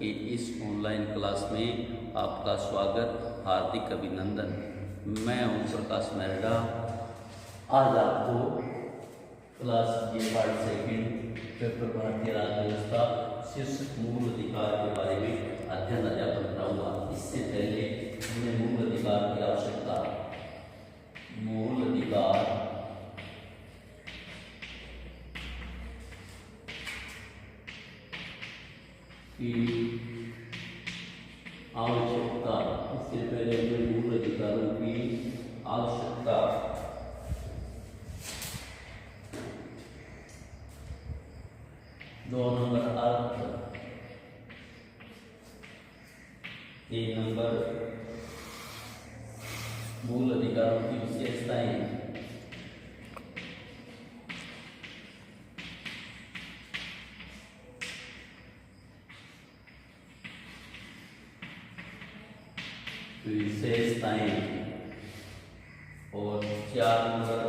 की इस online class में आपका स्वागत, हार्दिक अभिनंदन। मैं ओम प्रकाश मेहरा आज आपको क्लास ये पार्ट सेकंड पेपर भारतीय राज्य व्यवस्था शीर्षक मूल अधिकार के बारे में अध्ययन अध्यापन कराऊंगा। इससे पहले हमें मूल अधिकार की आवश्यकता, मूल अधिकार की आवश्यकता, इससे पहले हमें मूल अधिकारों की आवश्यकता, दो नंबर अर्थ, तीन नंबर मूल अधिकारों की विशेषताएं, और चार नंबर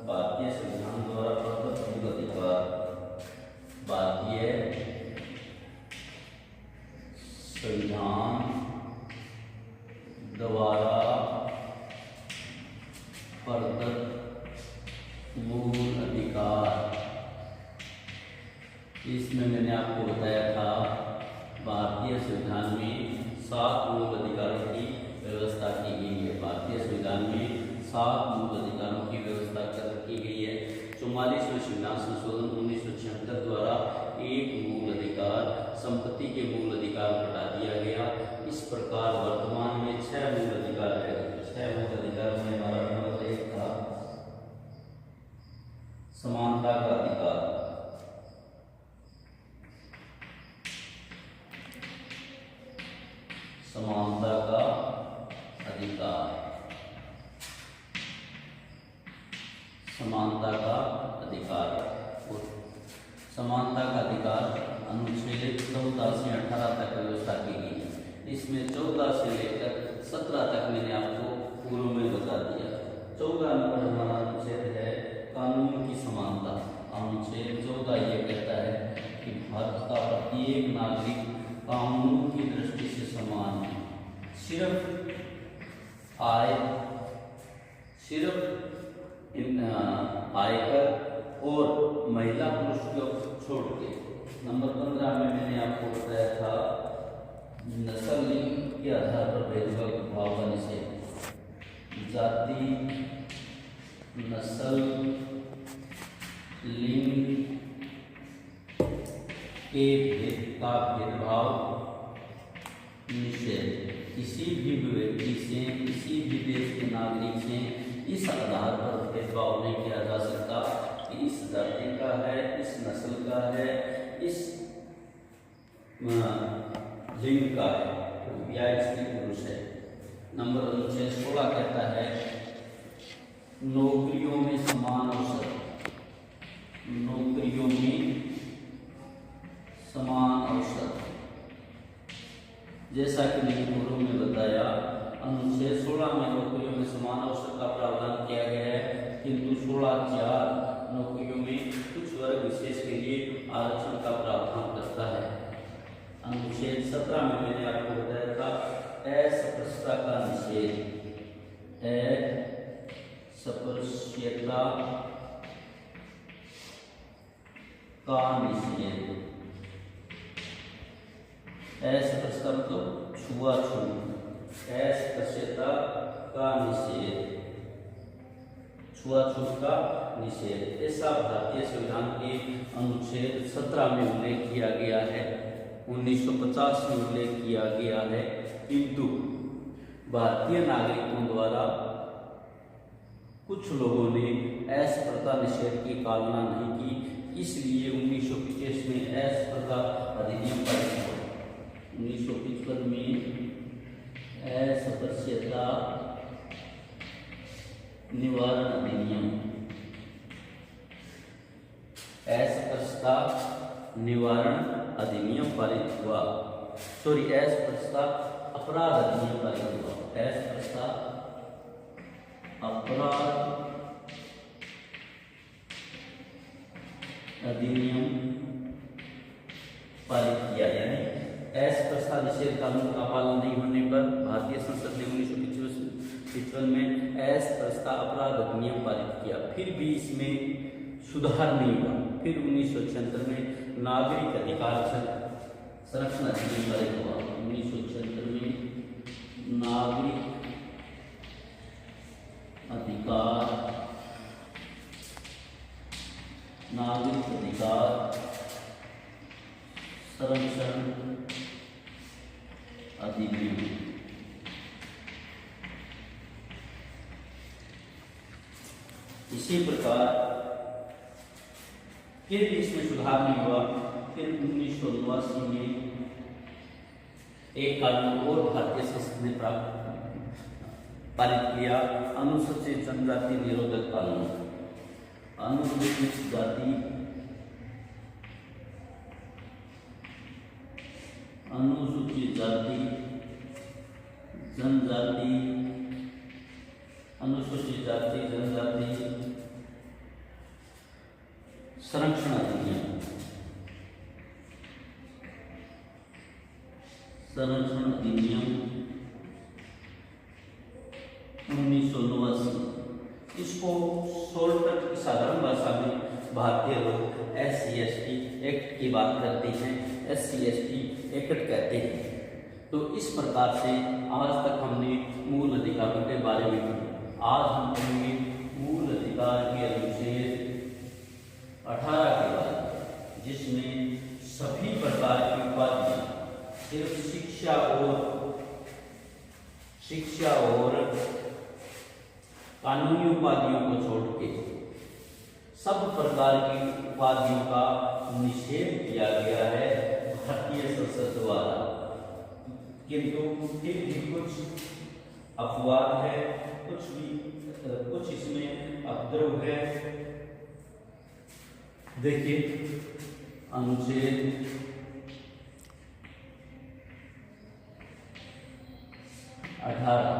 भारतीय संविधान द्वारा प्रदत्त मूल अधिकार, भारतीय संविधान द्वारा प्रदत्त मूल अधिकार। इसमें मैंने आपको बताया था भारतीय संविधान में 7 मूल अधिकारों की व्यवस्था की गई है। भारतीय संविधान में 7 मूल अधिकारों की व्यवस्था की गई है। 44वें संविधान संशोधन 1976 द्वारा एक मूल अधिकार, संपत्ति के मूल अधिकार हटा दिया गया। इस प्रकार वर्तमान में 6 मूल अधिकार है। 6 मूल अधिकार में हमारा नंबर 1 था समानता का अधिकार, समानता का अधिकार, समानता का अधिकार। और समानता का अधिकार अनुच्छेद 14 से 18 तक व्यवस्था की गई है। इसमें 14 से लेकर 17 तक मैंने आपको पूर्व में बता दिया। 14 नंबर हमारा अनुच्छेद है कानून की समानता। अनुच्छेद 14 ये कहता है कि भारत का प्रत्येक नागरिक कानून की दृष्टि से समान है। सिर्फ आयकर और महिला पुरुष को छोड़ के। नंबर 15 में मैंने आपको बताया था नस्ल लिंग के आधार पर भेदभाव का निषेध। जाति, नस्ल, लिंग के भेदभाव निषेध। किसी भी व्यक्ति से, किसी भी देश के नागरिक से इस आधार पर भेदभाव नहीं किया जा सकता कि इस जाति का है, इस नस्ल का है, इस लिंग का है या स्त्री पुरुष है। नंबर 16 कहता है नौकरियों में समान अवसर, नौकरियों में समान अवसर। जैसा कि मैंने पूर्व में बताया अनुच्छेद 16 में नौकरियों में समान अवसर का प्रावधान किया गया है, किंतु 16(4) नौकरियों में कुछ वर्ग विशेष के लिए आरक्षण का प्रावधान करता है। अनुच्छेद 17 में मैंने आपको बताया था अस्पृश्यता का निषेध, अस्पृश्यता का निषेध। अस्पृश्यता मतलब छुआछूत, अस्पृश्यता का निषेध, छुआछूत का निषेध। ऐसा भारतीय संविधान के अनुच्छेद 17 में उल्लेख किया गया है, 1950 में उल्लेख किया गया है। किंतु भारतीय नागरिकों द्वारा कुछ लोगों ने अस्पृश्यता निषेध की पालना नहीं की, इसलिए 1925 में अस्पृश्यता अधिनियम पारित हुआ। 1955 में अस्पृश्यता निवारण अधिनियम, अस्पृश्यता निवारण अधिनियम पारित हुआ। अस्पृश्यता अपराध अधिनियम पारित हुआ। अस्पृश्यता अपराध अधिनियम पारित किया, यानी अस्पृश्यता निषेध कानून का पालन नहीं होने पर भारतीय संसद ने 1955 में एस का अपराध अधिनियम पारित किया, फिर भी इसमें सुधार नहीं हुआ। फिर 1976 में नागरिक अधिकार संरक्षण अधिनियम पारित हुआ। 1976 में नागरिक अधिकार संरक्षण अधिनियम। इसी प्रकार फिर भी इसमें सुधार नहीं हुआ। फिर 1989 में एक कानून और भारतीय संसद ने पारित किया, अनुसूचित जनजाति निरोधक कानून। अनुसूचित जाति अनुसूचित जाति जनजाति अनुसूचित जाति जनजाति संरक्षण अधिनियम। संरक्षण अधिनियम 1989। इसको शॉर्टकट साधारण भाषा में भारतीय लोग SC/ST एक्ट की बात करते हैं, SC/ST एक्ट कहते हैं। तो इस प्रकार से आज तक हमने मूल अधिकारों के बारे में पढ़ा। आज हम पढ़ेंगे मूल अधिकार के अनुच्छेद 18 के बारे में, जिसमें सभी प्रकार की उपाधियां सिर्फ शिक्षा और कानूनी उपाधियों को छोड़ के सब प्रकार की उपाधियों का निषेध किया गया है भारतीय संसद द्वारा। किंतु फिर भी कुछ अपवाद है, कुछ इसमें उपद्रव है। देखिए अनुच्छेद 18।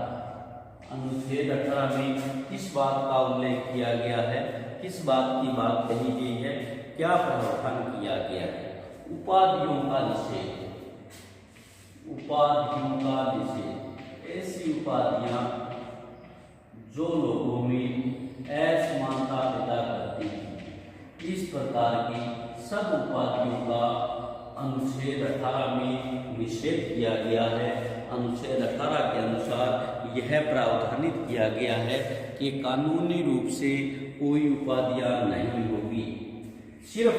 अनुच्छेद 18 में किस बात का उल्लेख किया गया है, किस बात की बात कही गई है, क्या प्रावधान किया गया है? उपाधियों का निषेध। उपाधियों का निषेध ऐसी उपाधियां जो लोगों में असमानता पैदा करती हैं, इस प्रकार की सब उपाधियों का अनुच्छेद 18 में निषेध किया गया है। अनुच्छेद 18 के अनुसार यह प्रावधानित किया गया है कि कानूनी रूप से कोई उपाधियां नहीं होगी। सिर्फ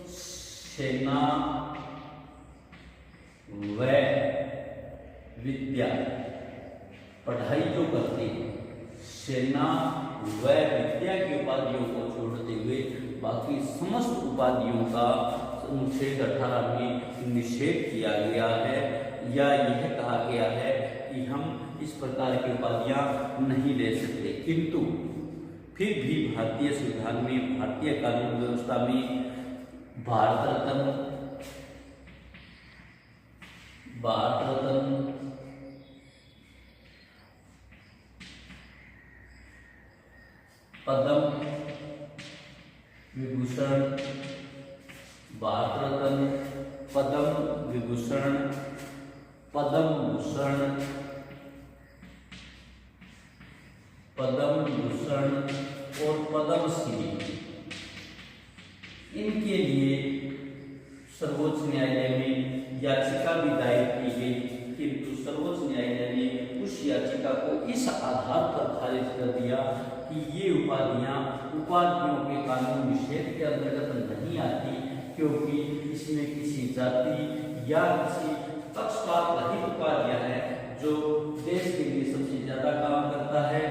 सेना व विद्या, पढ़ाई जो करते हैं, सेना व विद्या की उपाधियों को छोड़ते हुए बाकी समस्त उपाधियों का अनुच्छेद 18 में निषेध किया गया है, या यह कहा गया है कि हम इस प्रकार की उपाधियां नहीं ले सकते। किंतु फिर भी भारतीय संविधान में, भारतीय कानून व्यवस्था में भारत रत्न, पद्म विभूषण, भारत रत्न, पद्म विभूषण, पद्म भूषण और पद्मश्री, इनके लिए सर्वोच्च न्यायालय में याचिका भी दायर की गई। किंतु सर्वोच्च न्यायालय ने उस याचिका को इस आधार पर खारिज कर दिया कि ये उपाधियों के कानून निषेध के अंतर्गत नहीं आती, क्योंकि इसमें किसी जाति या किसी पक्षपात रहित उपाधियां हैं जो देश के लिए सबसे ज्यादा काम करता है,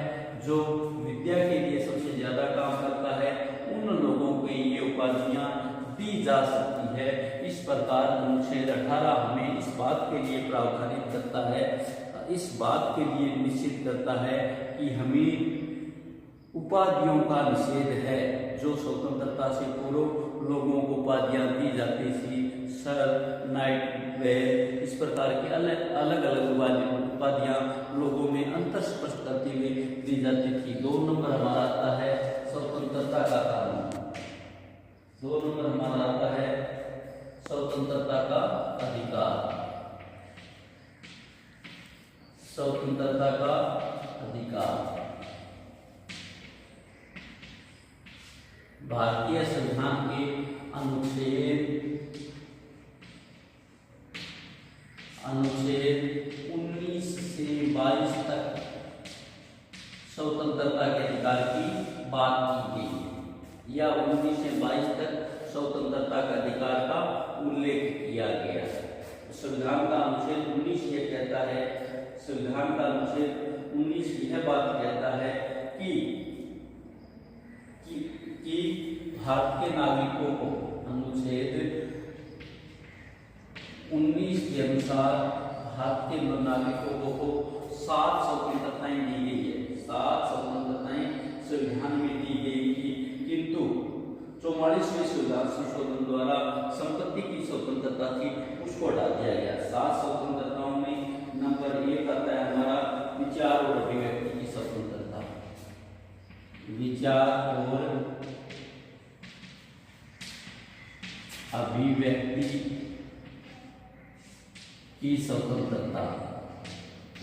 जो विद्या के लिए सबसे ज्यादा काम करता है, उन लोगों को ये उपाधियां दी जा सकती है। इस प्रकार अनुच्छेद 18 हमें इस बात के लिए प्रावधानित करता है, इस बात के लिए निश्चित करता है कि हमें उपाधियों का निषेध है। जो स्वतंत्रता से पूर्व लोगों को उपाधियां दी जाती थी, सर, नाइट वेयर, इस प्रकार की अलग अलग उपाधियां लोगों में अंतर स्पष्ट करते हुए दी जाती थी। 2 नंबर हमारा आता है स्वतंत्रता का कानून। 2 नंबर हमारा आता है स्वतंत्रता का अधिकार, स्वतंत्रता का अधिकार। भारतीय संविधान के अनुच्छेद 19 से 22 तक स्वतंत्रता के अधिकार की बात की गई, या 19 से 22 तक स्वतंत्रता के अधिकार का उल्लेख किया गया। संविधान का अनुच्छेद 19 ये कहता है, संविधान का अनुच्छेद 19 यह बात कहता है कि भारत के नागरिकों को, अनुच्छेद 19 के अनुसार भारत के नागरिकों को 7 स्वतंत्रताएं दी गई है, 7 स्वतंत्रताएं संविधान में दी गई थी, किंतु 44वें संविधान संशोधन द्वारा संपत्ति की स्वतंत्रता थी, उसको हटा दिया गया। 7 स्वतंत्रताओं में नंबर 1 आता है हमारा विचार और अभिव्यक्ति की स्वतंत्रता, विचार और अभिव्यक्ति की स्वतंत्रता।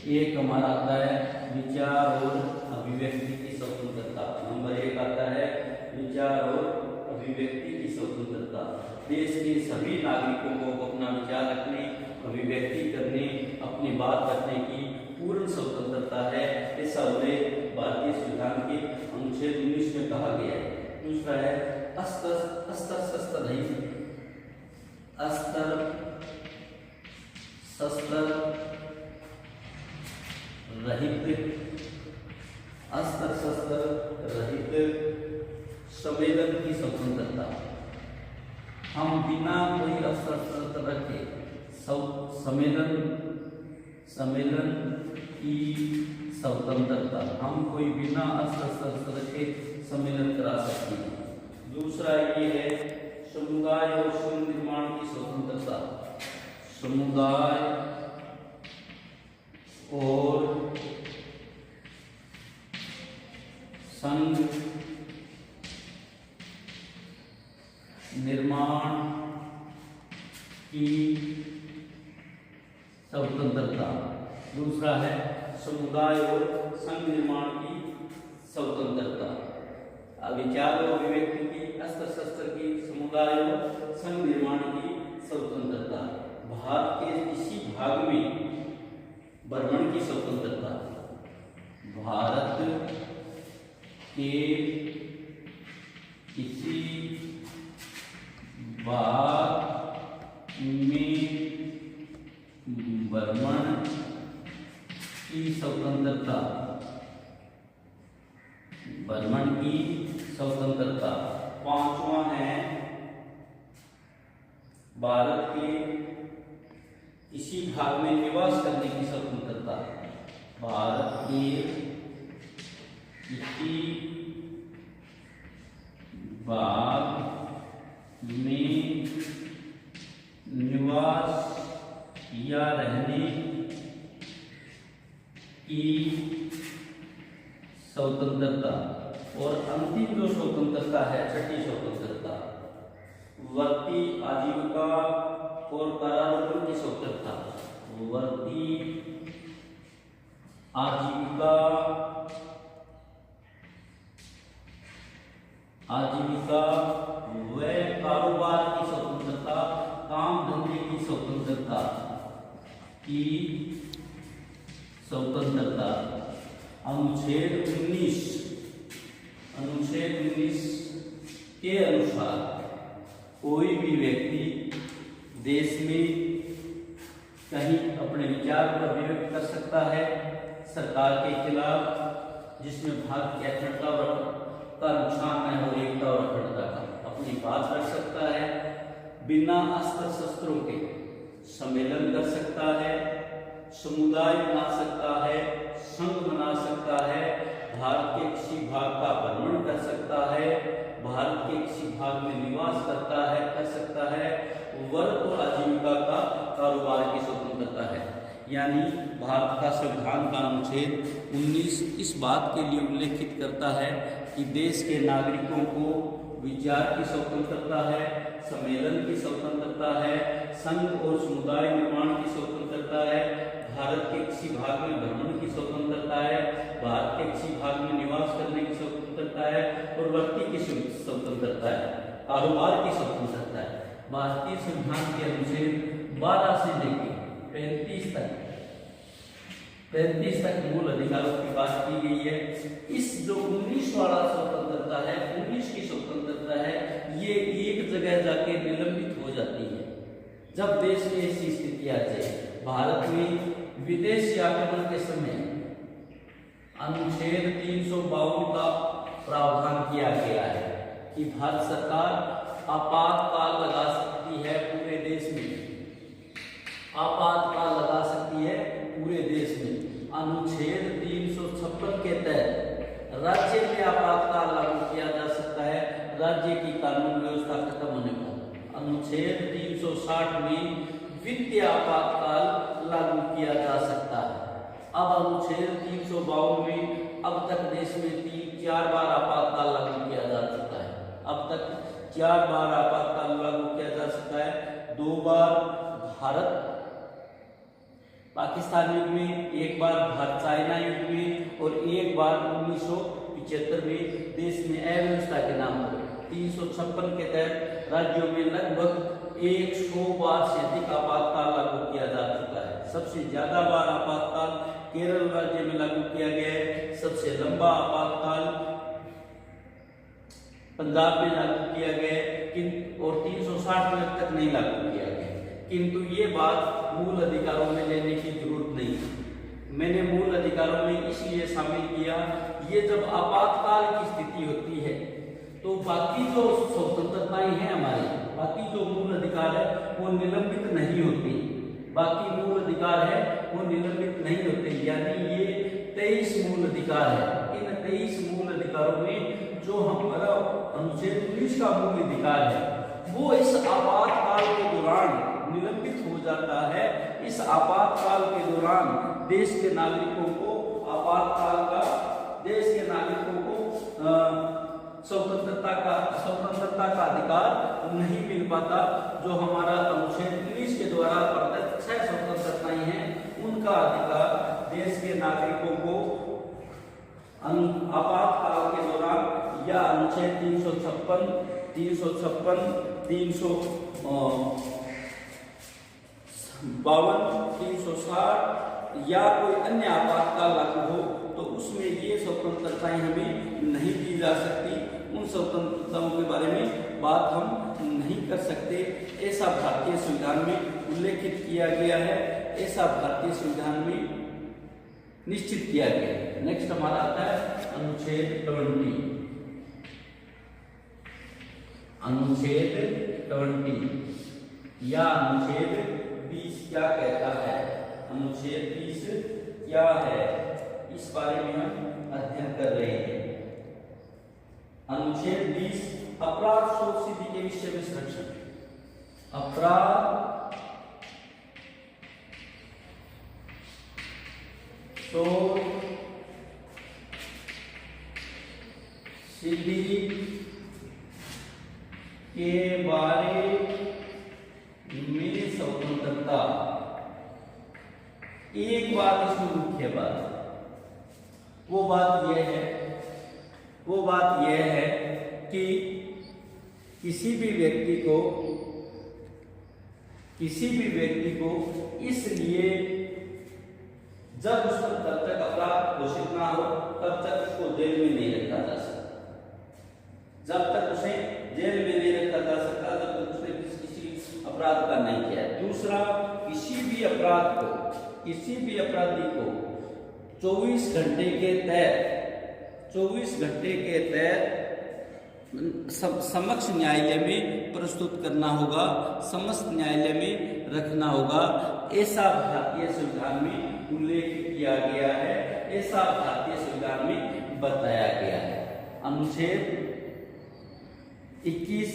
एक हमारा आता है विचार और अभिव्यक्ति की स्वतंत्रता, नंबर 1 आता है विचार और अभिव्यक्ति की स्वतंत्रता। देश के सभी नागरिकों को अपना विचार रखने, अभिव्यक्ति करने, अपनी बात रखने की पूर्ण स्वतंत्रता है, ऐसा उल्लेख भारतीय संविधान के अनुच्छेद 19 में कहा गया है। दूसरा है अस्त्र शस्त्र रहित, अस्त्र शस्त्र रहित सम्मेलन की स्वतंत्रता। हम बिना कोई अस्त्र शस्त्र रखे सम्मेलन की स्वतंत्रता, हम कोई बिना अस्त्र शस्त्र रखे सम्मेलन करा सकते हैं। दूसरा ये है समुदाय और संघ निर्माण की स्वतंत्रता, समुदाय और संघ निर्माण की स्वतंत्रता। दूसरा है समुदाय और संघ निर्माण की स्वतंत्रता, विचार और अभिव्यक्ति की, अस्त्र शस्त्र की, समुदाय और संघ निर्माण की स्वतंत्रता। भारत के किसी भाग में भ्रमण की स्वतंत्रता, भारत के किसी भाग में भ्रमण की स्वतंत्रता, भ्रमण की स्वतंत्रता। पांचवा है भारत के किसी भाग में निवास करने की स्वतंत्रता, भारत के किसी भाग में निवास या रहने की स्वतंत्रता। और अंतिम जो स्वतंत्रता है, छठी स्वतंत्रता, वर्ती आजीविका और कारारोपण की स्वतंत्रता, वर्ती आजीविका व कारोबार की स्वतंत्रता, काम धंधे की स्वतंत्रता की स्वतंत्रता। अनुच्छेद 19 के अनुसार कोई भी व्यक्ति देश में कहीं अपने विचार को अभिव्यक्त कर सकता है सरकार के खिलाफ, जिसमें भारत की अखंडता का नुकसान न हो, एकता और अखंडता का अपनी बात रख सकता है, बिना अस्त्र शस्त्रों के सम्मेलन कर सकता है, समुदाय बना सकता है, संघ बना सकता है, भारत के किसी भाग का भ्रमण कर सकता है, भारत के किसी भाग में निवास कर सकता है, वर्ग और आजीविका का कारोबार की स्वतंत्रता है। यानी भारत का संविधान का अनुच्छेद 19 इस बात के लिए उल्लेखित करता है कि देश के नागरिकों को विचार की स्वतंत्रता है, सम्मेलन की स्वतंत्रता है, संघ और समुदाय निर्माण की स्वतंत्रता है, भारत के किसी भाग में भ्रमण की स्वतंत्रता है, भारत के किसी भाग में निवास करने की स्वतंत्रता है, और व्यक्ति की स्वतंत्रता है, कारोबार की स्वतंत्रता है। भारतीय संविधान के अनुच्छेद 12 से लेकर 35 तक मूल अधिकारों की बात की गई है। इस जो 19 वाला स्वतंत्रता है, 19 की स्वतंत्रता है, ये एक जगह जाके निलंबित हो जाती है जब देश में ऐसी स्थिति आ जाए। भारत में विदेशी आक्रमण के समय अनुच्छेद 352 का प्रावधान किया गया है कि भारत सरकार आपातकाल लगा सकती है पूरे देश में, आपातकाल लगा सकती है पूरे देश में। अनुच्छेद 356 के तहत राज्य में आपातकाल लागू किया जा सकता है राज्य की कानून व्यवस्था खत्म होने पर। अनुच्छेद 360 में वित्तीय आपातकाल लागू किया जा सकता है। अब अनुच्छेद 352 में अब तक देश में 3-4 बार आपातकाल लागू किया जा चुका है। अब तक 4 बार आपातकाल लागू किया जा सकता है। 2 बार भारत पाकिस्तान युद्ध में, 1 बार भारत चाइना युद्ध में, और 1 बार 1975 में देश में अव्यवस्था के नाम पर 356 के तहत राज्यों में लगभग 100 बार से अधिक आपातकाल लागू किया जा चुका है। सबसे ज्यादा बार आपातकाल केरल राज्य में लागू किया गया है। सबसे लंबा आपातकाल पंजाब में लागू किया गया है, और 360 में अब तक नहीं लागू किया गया। किंतु ये बात मूल अधिकारों में लेने की जरूरत नहीं है। मैंने मूल अधिकारों में इसलिए शामिल किया, ये जब आपातकाल की स्थिति होती है तो बाकी जो स्वतंत्रताएं हैं हमारी, बाकी जो मूल अधिकार है वो निलंबित नहीं होती। बाकी मूल अधिकार है वो निलंबित नहीं होते। यानी ये 23 मूल अधिकार है। इन 23 मूल अधिकारों में जो हमारा अनुच्छेद 19 का मूल अधिकार है वो इस आपातकाल के दौरान निलंबित हो जाता है। इस आपातकाल के दौरान देश के नागरिकों को स्वतंत्रता का अधिकार नहीं मिल पाता। जो हमारा अनुच्छेद 19 के द्वारा प्रदत्त 6 स्वतंत्रताएं हैं उनका अधिकार देश के नागरिकों को आपातकाल के दौरान या अनुच्छेद 356, 360 या कोई अन्य आपातकाल लागू हो तो उसमें ये स्वतंत्रताएं हमें नहीं दी जा सकती। उन स्वतंत्रताओं के बारे में बात हम नहीं कर सकते। ऐसा भारतीय संविधान में उल्लेखित किया गया है, ऐसा भारतीय संविधान में निश्चित किया गया है। नेक्स्ट हमारा आता है अनुच्छेद 20। अनुच्छेद 20 या अनुच्छेद 20 क्या कहता है? अनुच्छेद 20 क्या है, इस बारे में हम अध्ययन कर रहे हैं। अनुच्छेद 20 अपराध शोध सिद्धि के विषय में संरक्षण। अपराध शोध सिद्धि के बारे में स्वतंत्रता। एक बात इसमें मुख्य बात, वो बात यह है कि किसी भी व्यक्ति को इसलिए जब उस पर तब तक अपराध घोषित ना हो तब तक उसको जेल में नहीं रखा जा सकता। जब तक उसे जेल में नहीं रखा जा सकता जब तक उसने किसी अपराध का नहीं किया। दूसरा, किसी भी अपराधी को 24 घंटे के तहत समक्ष न्यायालय में प्रस्तुत करना होगा, समस्त न्यायालय में रखना होगा। ऐसा भारतीय संविधान में उल्लेख किया गया है, ऐसा भारतीय संविधान में बताया गया है। अनुच्छेद 21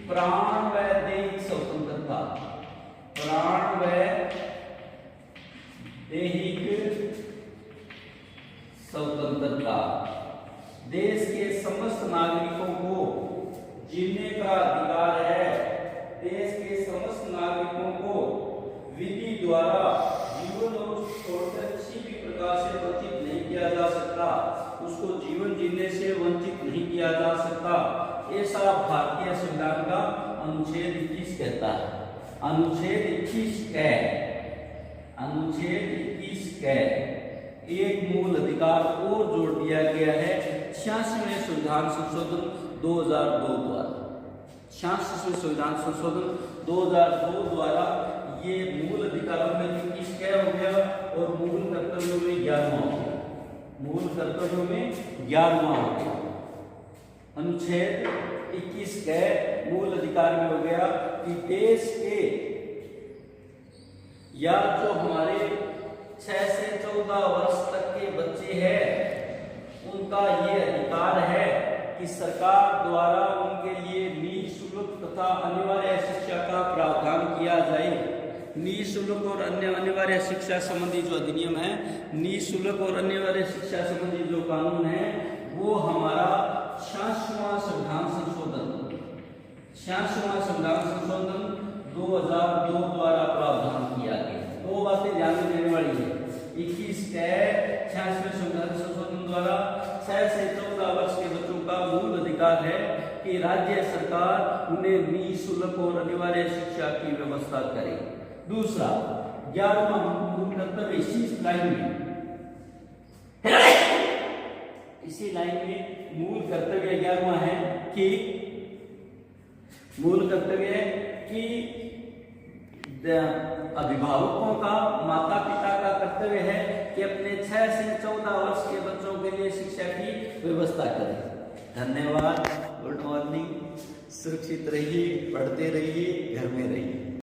प्राण व दैहिक स्वतंत्रता। प्राण व देश के समस्त नागरिकों को जीने का अधिकार है। देश के समस्त नागरिकों को विधि द्वारा जीवन और छोड़कर किसी भी प्रकार से वंचित नहीं किया जा सकता, उसको जीवन जीने से वंचित नहीं किया जा सकता, ऐसा भारतीय संविधान का अनुच्छेद 21 कहता है। अनुच्छेद 21 कै एक मूल अधिकार और जोड़ दिया गया है 86वें संविधान संशोधन 2002 द्वारा। 86वें संविधान संशोधन 2002 द्वारा ये मूल अधिकारों में 21 कै हो गया और मूल कर्तव्यों में 11वां हो गया। मूल कर्तव्यों में 11वां हो गया। अनुच्छेद 21 कै मूल अधिकार में हो गया कि देश के या जो हमारे 6 से 14 वर्ष तक के बच्चे हैं उनका ये अधिकार है कि सरकार द्वारा उनके लिए निःशुल्क तथा अनिवार्य शिक्षा का प्रावधान किया जाए। निःशुल्क और अन्य अनिवार्य शिक्षा संबंधी जो अधिनियम है, निःशुल्क और अनिवार्य शिक्षा संबंधी जो कानून है, वो हमारा 66वां संविधान संशोधन 2002 द्वारा प्रावधान किया गया। दो बातें ध्यान में देने वाली है। 21 कै 66वें संविधान संशोधन द्वारा 6 से 14 वर्ष के बच्चों का मूल अधिकार है कि राज्य सरकार उन्हें निःशुल्क और अनिवार्य शिक्षा की व्यवस्था करे। दूसरा 11वां मूल कर्तव्य इसी लाइन में मूल कर्तव्य 11वां है कि मूल कर्तव्य है कि अभिभावकों का, माता पिता का कर्तव्य है कि अपने 6 से 14 वर्ष के बच्चों के लिए शिक्षा की व्यवस्था करें। धन्यवाद। Good morning. सुरक्षित रहिए, पढ़ते रहिए, घर में रहिए।